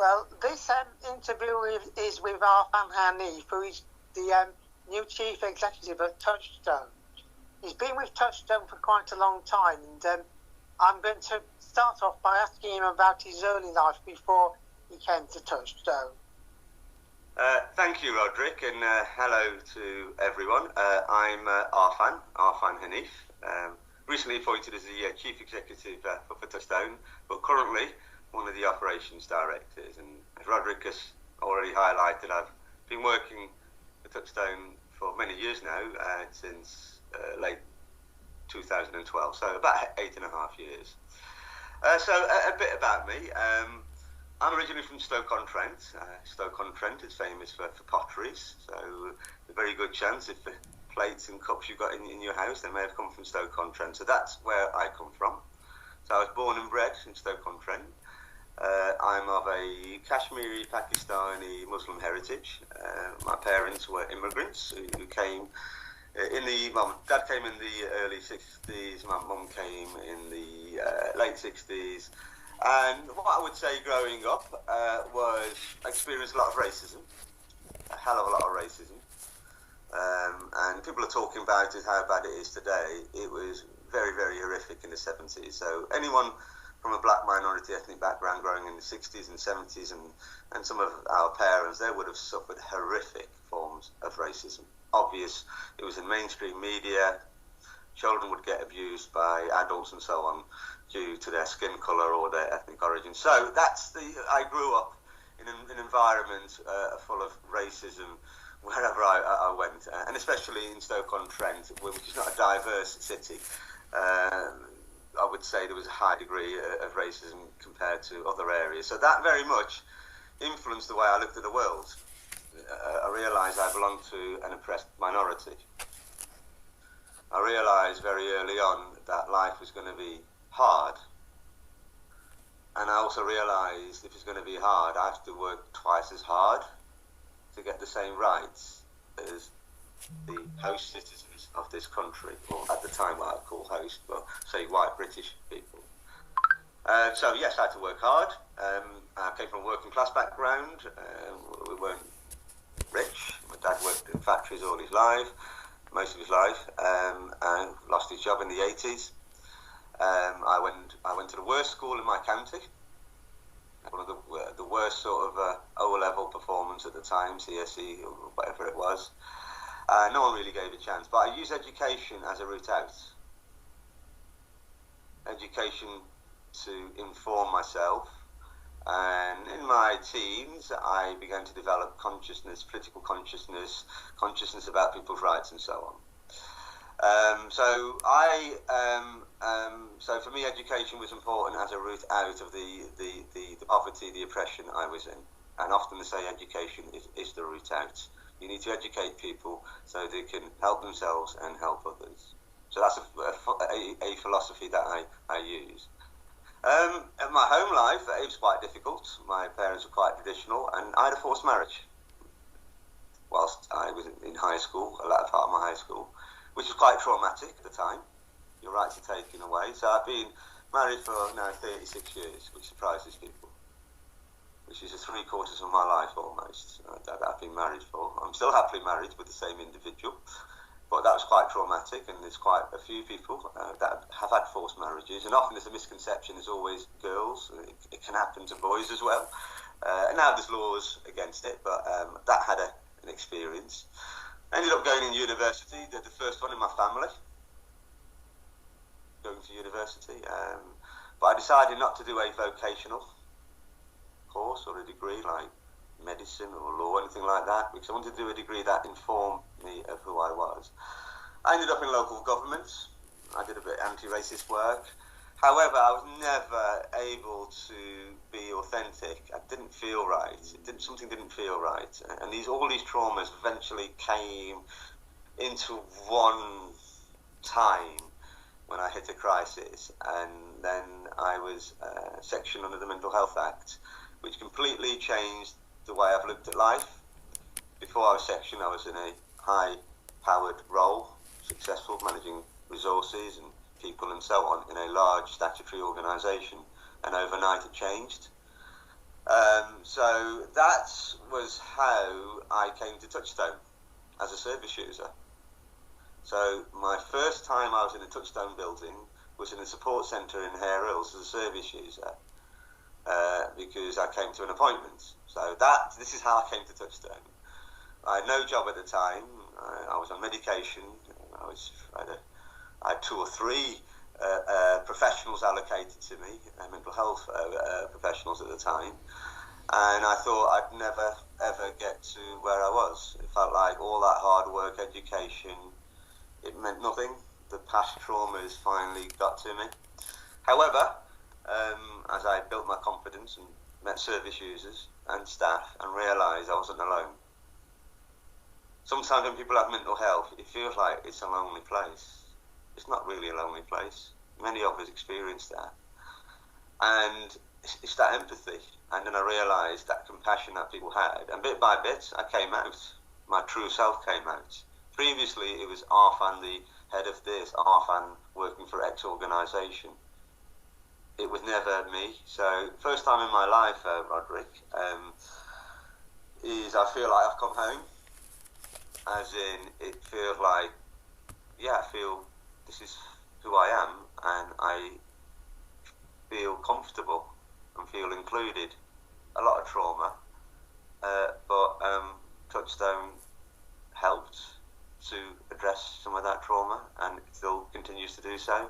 Well, this interview is with Arhan, who is the new chief executive of Touchstone. He's been with Touchstone for quite a long time, and I'm going to start off by asking him about his early life before he came to Touchstone. Thank you, Roderic, and hello to everyone. I'm Arhan Hanif, recently appointed as the Chief Executive for Touchstone, but currently one of the Operations Directors. And as Roderic has already highlighted, I've been working for Touchstone for many years now, since late 2012, so about 8.5 years. So a bit about me. I'm originally from Stoke-on-Trent. Stoke-on-Trent is famous for potteries, so a very good chance if the plates and cups you've got in your house, they may have come from Stoke-on-Trent. So that's where I come from. So I was born and bred in Stoke-on-Trent. I'm of a Kashmiri, Pakistani Muslim heritage. My parents were immigrants who came Dad came in the early 60s, my mum came in the late 60s. And what I would say growing up was I experienced a lot of racism, a hell of a lot of racism. And people are talking about it, how bad it is today. It was very, very horrific in the 70s. So anyone from a black minority ethnic background growing in the 60s and 70s and some of our parents, they would have suffered horrific forms of racism. Obvious, it was in mainstream media. Children would get abused by adults and so on due to their skin colour or their ethnic origin. So I grew up in an environment full of racism wherever I went, and especially in Stoke-on-Trent, which is not a diverse city. I would say there was a high degree of racism compared to other areas. So that very much influenced the way I looked at the world. I realised I belonged to an oppressed minority. I realised very early on that life was going to be hard. And I also realised if it's going to be hard, I have to work twice as hard to get the same rights as the host citizens of this country, or at the time what I'd call host, but say white British people. So yes, I had to work hard. I came from a working class background. We weren't rich. My dad worked in factories all his life, most of his life, and lost his job in the 80s. I went to the worst school in my county, one of the worst sort of O-level performance at the time, CSE or whatever it was. No one really gave a chance, but I used education as a route out. Education to inform myself, and in my teens I began to develop consciousness, political consciousness about people's rights and so on. So for me, education was important as a route out of the poverty, the oppression I was in. And often they say education is the route out. You need to educate people so they can help themselves and help others. So that's a philosophy that I use. In my home life, it was quite difficult. My parents were quite traditional, and I had a forced marriage whilst I was in high school, a latter part of my high school, which was quite traumatic at the time. Your rights are taken away. So I've been married for now 36 years, which surprises people, which is 3/4 of my life almost that I've been married for. I'm still happily married with the same individual, but that was quite traumatic, and there's quite a few people that have had forced marriages, and often there's a misconception there's always girls. It can happen to boys as well, and now there's laws against it, but that had an experience. I ended up going in university, the first one in my family, going to university, but I decided not to do a vocational course or a degree like medicine or law or anything like that, because I wanted to do a degree that informed me of who I was. I ended up in local government. I did a bit of anti-racist work. However, I was never able to be authentic. I didn't feel right. Something didn't feel right. And all these traumas eventually came into one time when I hit a crisis. And then I was sectioned under the Mental Health Act, which completely changed the way I've looked at life. Before I was sectioned, I was in a high-powered role, successful, managing resources and people and so on in a large statutory organisation, and overnight it changed. So that was how I came to Touchstone as a service user. So my first time I was in a Touchstone building was in a support centre in Hare Hills as a service user, because I came to an appointment. So this is how I came to Touchstone. I had no job at the time. I was on medication. I had 2 or 3 professionals allocated to me, mental health professionals at the time. And I thought I'd never, ever get to where I was. It felt like all that hard work, education, it meant nothing. The past traumas finally got to me. However, as I built my confidence and met service users and staff and realised I wasn't alone. Sometimes when people have mental health, it feels like it's a lonely place. It's not really a lonely place. Many of us experience that. And it's that empathy. And then I realised that compassion that people had. And bit by bit, I came out. My true self came out. Previously, it was Arhan, the head of this, Arhan working for X organisation. It was never me. So, first time in my life, Roderic, is I feel like I've come home. As in, it feels like, I feel this is who I am, and I feel comfortable and feel included. A lot of trauma, but Touchstone helped to address some of that trauma, and it still continues to do so.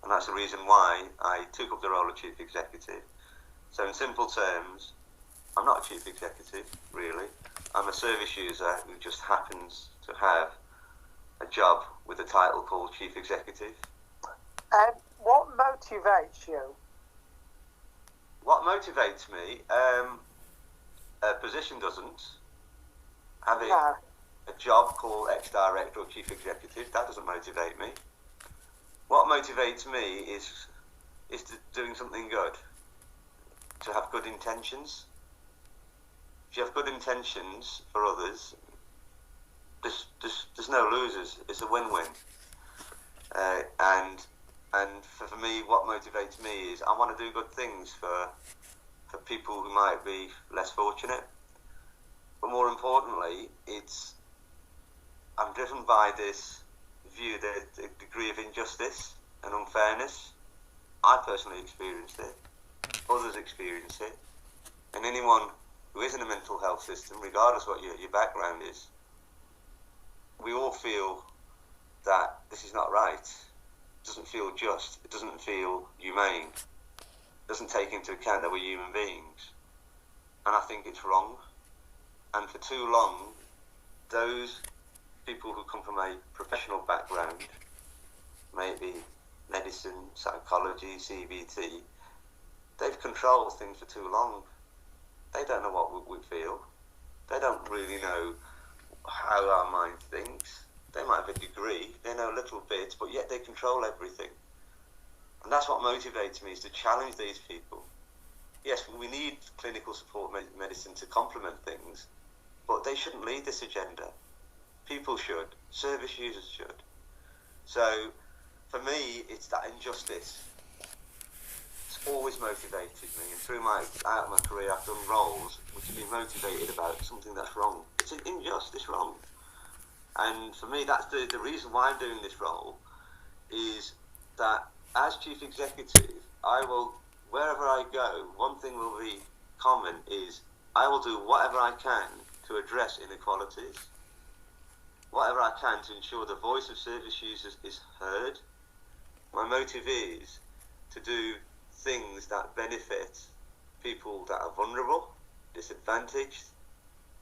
And that's the reason why I took up the role of Chief Executive. So in simple terms, I'm not a Chief Executive, really. I'm a service user who just happens to have a job with a title called Chief Executive. And what motivates you? What motivates me? A position doesn't. Having a job called ex-director or chief executive, that doesn't motivate me. What motivates me is doing something good. To have good intentions. If you have good intentions for others, there's no losers. It's a win-win. And for me, what motivates me is I want to do good things for people who might be less fortunate. But more importantly, I'm driven by this view that the degree of injustice and unfairness. I personally experienced it. Others experience it. And anyone who is in a mental health system, regardless what your background is, we all feel that this is not right. It doesn't feel just. It doesn't feel humane. It doesn't take into account that we're human beings. And I think it's wrong. And for too long, those people who come from a professional background, maybe medicine, psychology, CBT, they've controlled things for too long. They don't know what we feel. They don't really know how our mind thinks. They might have a degree, they know a little bit, but yet they control everything. And that's what motivates me, is to challenge these people. Yes, we need clinical support medicine to complement things, but they shouldn't lead this agenda. People should. Service users should. So, for me, it's that injustice. It's always motivated me, and throughout my career, I've done roles which have been motivated about something that's wrong. It's unjust, it's wrong. And for me, that's the reason why I'm doing this role, is that as Chief Executive, I will, wherever I go, one thing will be common is I will do whatever I can to address inequalities, whatever I can to ensure the voice of service users is heard. My motive is to do things that benefit people that are vulnerable, disadvantaged,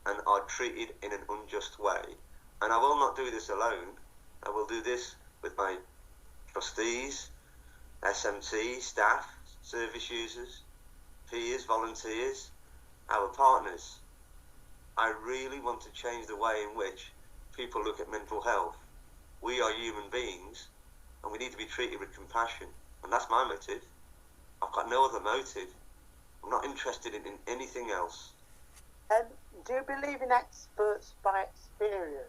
and are treated in an unjust way. And I will not do this alone. I will do this with my trustees, SMT, staff, service users, peers, volunteers, our partners. I really want to change the way in which people look at mental health. We are human beings, and we need to be treated with compassion. And that's my motive. I've got no other motive. I'm not interested in anything else. Do you believe in experts by experience?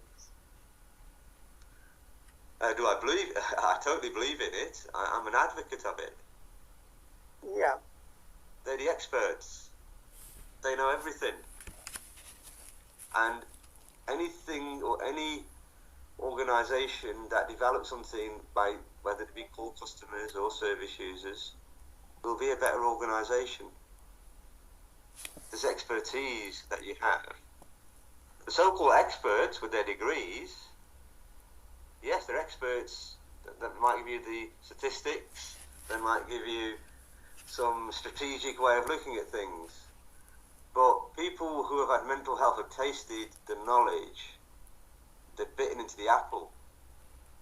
Do I believe? I totally believe in it. I'm an advocate of it. Yeah. They're the experts. they know everything. And anything or any organisation that develops something by whether it be called customers or service users will be a better organisation. There's expertise that you have. The so-called experts with their degrees, yes, they're experts that might give you the statistics, they might give you some strategic way of looking at things. But people who have had mental health have tasted the knowledge, they've bitten into the apple.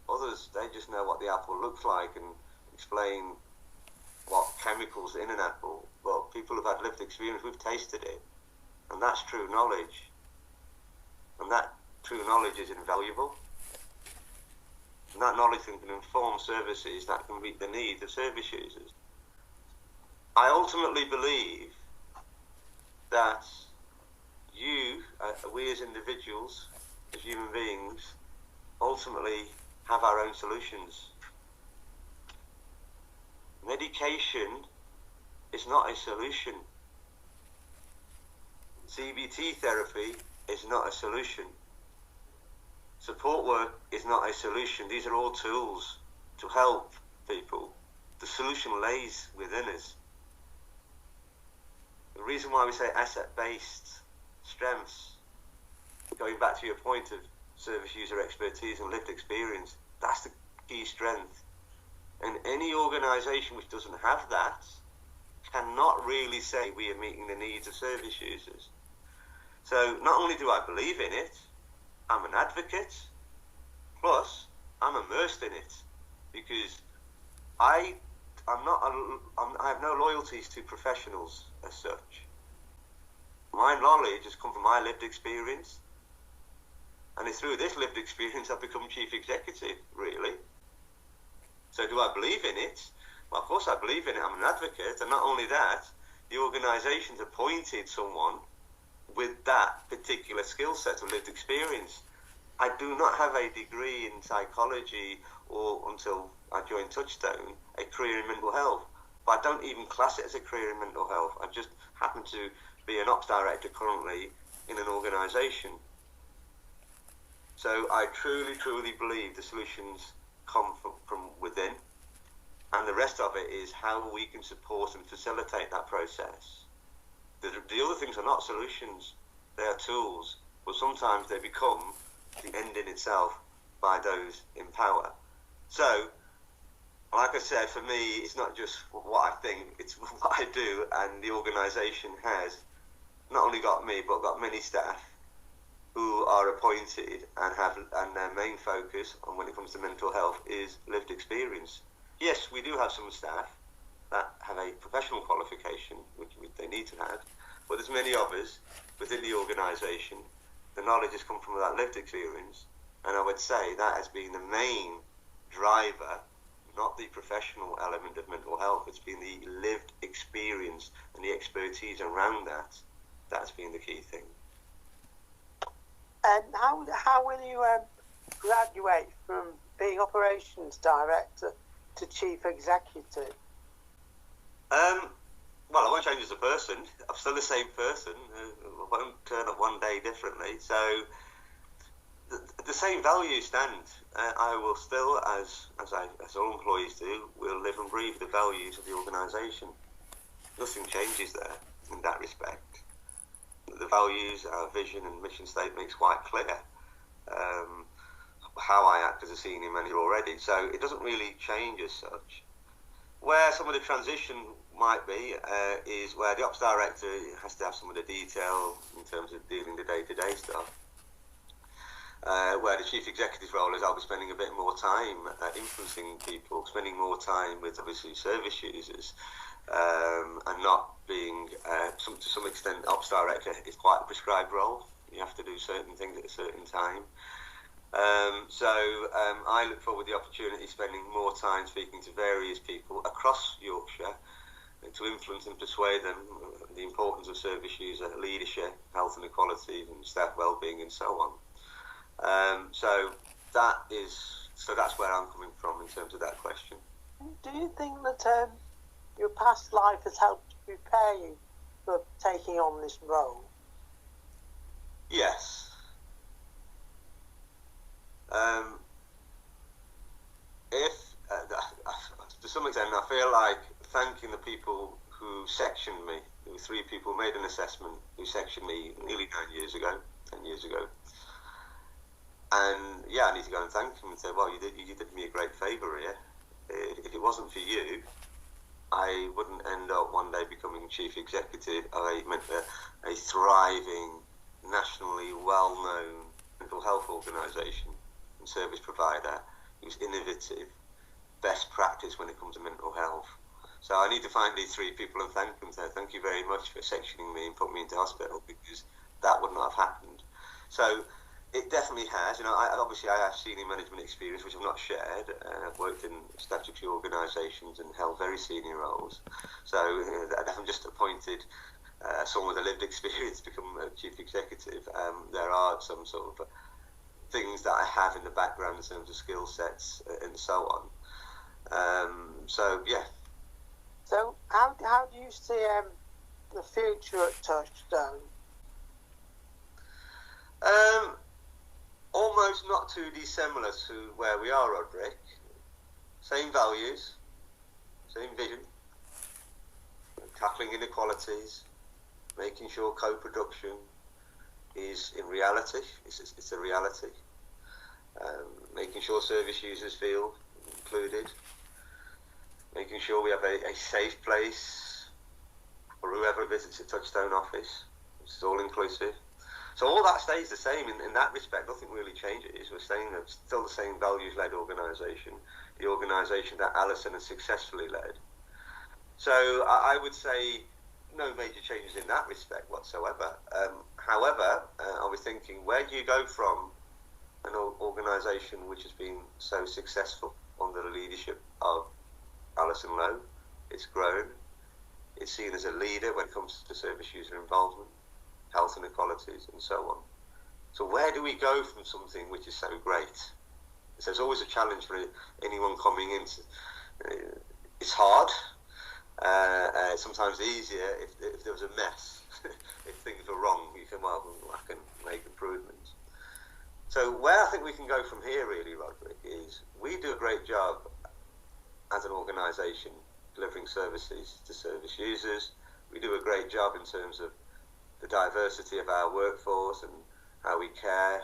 Others, they just know what the apple looks like and explain what chemicals are in an apple. But people who've had lived experience, we've tasted it. And that's true knowledge. And that true knowledge is invaluable. And that knowledge can inform services that can meet the needs of service users. I ultimately believe that we as individuals, as human beings, ultimately have our own solutions. Medication is not a solution. CBT therapy is not a solution. Support work is not a solution. These are all tools to help people. The solution lays within us. The reason why we say asset-based strengths, going back to your point of service user expertise and lived experience, that's the key strength. And any organisation which doesn't have that cannot really say we are meeting the needs of service users. So not only do I believe in it, I'm an advocate, plus I'm immersed in it, because I have no loyalties to professionals as such. My knowledge has come from my lived experience, and it's through this lived experience I've become chief executive, really. So do I believe in it? Well, of course I believe in it. I'm an advocate, and not only that, the organisation's appointed someone with that particular skill set of lived experience. I do not have a degree in psychology or, until I joined Touchstone, a career in mental health. But I don't even class it as a career in mental health. I just happen to be an ops director currently in an organisation. So I truly, truly believe the solutions come from within, and the rest of it is how we can support and facilitate that process. The other things are not solutions, they are tools, but sometimes they become the end in itself by those in power. So, like I said, for me, it's not just what I think, it's what I do, and the organisation has not only got me, but got many staff who are appointed and their main focus on when it comes to mental health is lived experience. Yes, we do have some staff that have a professional qualification, which they need to have, but there's many others within the organisation. The knowledge has come from that lived experience, and I would say that has been the main driver, not the professional element of mental health. It's been the lived experience and the expertise around that. That's been the key thing. And how will you graduate from being operations director to chief executive? Well, I won't change as a person. I'm still the same person. I won't turn up one day differently. So the same values stand. I will still, as all employees do, will live and breathe the values of the organisation. Nothing changes there in that respect. The values, our vision and mission statement makes quite clear how I act as a senior manager already. So it doesn't really change as such. Where some of the transition might be is where the ops director has to have some of the detail in terms of dealing the day-to-day stuff. Where the chief executive role is, I'll be spending a bit more time influencing people, spending more time with obviously service users, and not being, to some extent, ops director is quite a prescribed role. You have to do certain things at a certain time. I look forward to the opportunity of spending more time speaking to various people across Yorkshire to influence and persuade them the importance of service user leadership, health and equality, and staff wellbeing, and so on. So that's where I'm coming from in terms of that question. Do you think that your past life has helped prepare you for taking on this role? Yes. If to some extent, I feel like thanking the people who sectioned me. There were 3 people made an assessment who sectioned me nearly 10 years ago. And yeah, I need to go and thank them and say, well, you did me a great favour here. If it wasn't for you, I wouldn't end up one day becoming chief executive of a thriving, nationally well-known mental health organisation and service provider who's innovative, best practice when it comes to mental health. So I need to find these 3 people and thank them. So thank you very much for sectioning me and putting me into hospital, because that would not have happened. So it definitely has. Obviously I have senior management experience, which I've not shared. I've worked in statutory organisations and held very senior roles. So I haven't just appointed someone with a lived experience to become a chief executive. There are some sort of things that I have in the background in terms of skill sets and so on. So yeah. So how do you see the future at Touchstone? Almost not too dissimilar to where we are, Roderic. Same values, same vision, tackling inequalities, making sure co-production is in reality, it's a reality, making sure service users feel included, making sure we have a safe place for whoever visits a Touchstone office, which is all inclusive. So all that stays the same in that respect. Nothing really changes. We're still the same values-led organisation, the organisation that Alison has successfully led. So I would say no major changes in that respect whatsoever. However, I was thinking, where do you go from an organisation which has been so successful under the leadership of Alison Lowe? It's grown. It's seen as a leader when it comes to service user involvement, health inequalities, and so on. So where do we go from something which is so great? So there's always a challenge for anyone coming in. It's hard. Sometimes easier if there was a mess. If things were wrong, you can, well, I can make improvements. So where I think we can go from here, really, Roderic, is we do a great job as an organisation delivering services to service users. We do a great job in terms of the diversity of our workforce and how we care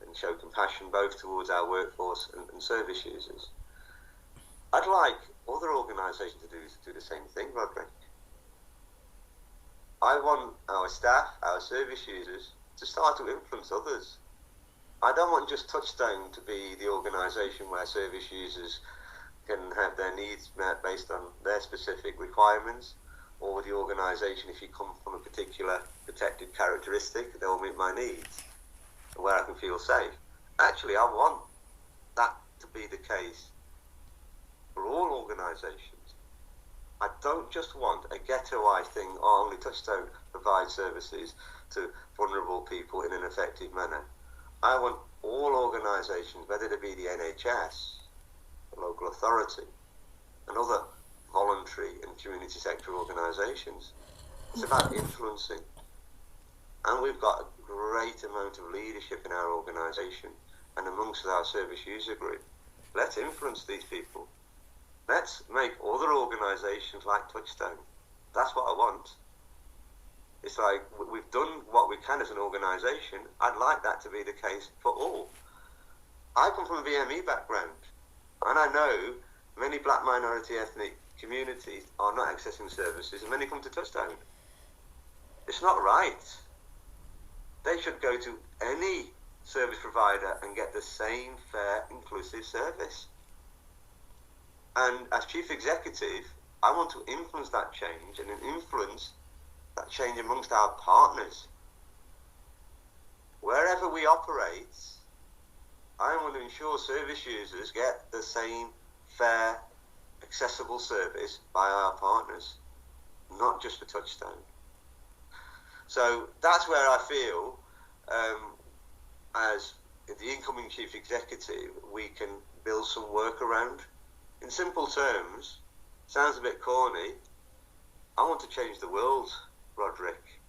and show compassion both towards our workforce and service users. I'd like other organisations to do the same thing, Roderic. I want our staff, our service users, to start to influence others. I don't want just Touchstone to be the organisation where service users can have their needs met based on their specific requirements, or the organisation, if you come from a particular protected characteristic, they'll meet my needs, where I can feel safe. Actually, I want that to be the case for all organisations. I don't just want a ghettoised thing, only Touchstone provides services to vulnerable people in an effective manner. I want all organisations, whether it be the NHS, the local authority, and other voluntary and community sector organisations. It's about influencing. And we've got a great amount of leadership in our organisation and amongst our service user group. Let's influence these people. Let's make other organisations like Touchstone. That's what I want. It's like we've done what we can as an organisation. I'd like that to be the case for all. I come from a VME background, and I know many black minority ethnic communities are not accessing services, and many come to Touchstone. It's not right. They should go to any service provider and get the same fair, inclusive service. And as chief executive, I want to influence that change and influence that change amongst our partners. Wherever we operate, I want to ensure service users get the same fair, accessible service by our partners, not just for Touchstone. So that's where I feel, as the incoming chief executive, we can build some work around. In simple terms, sounds a bit corny, I want to change the world. Roderic,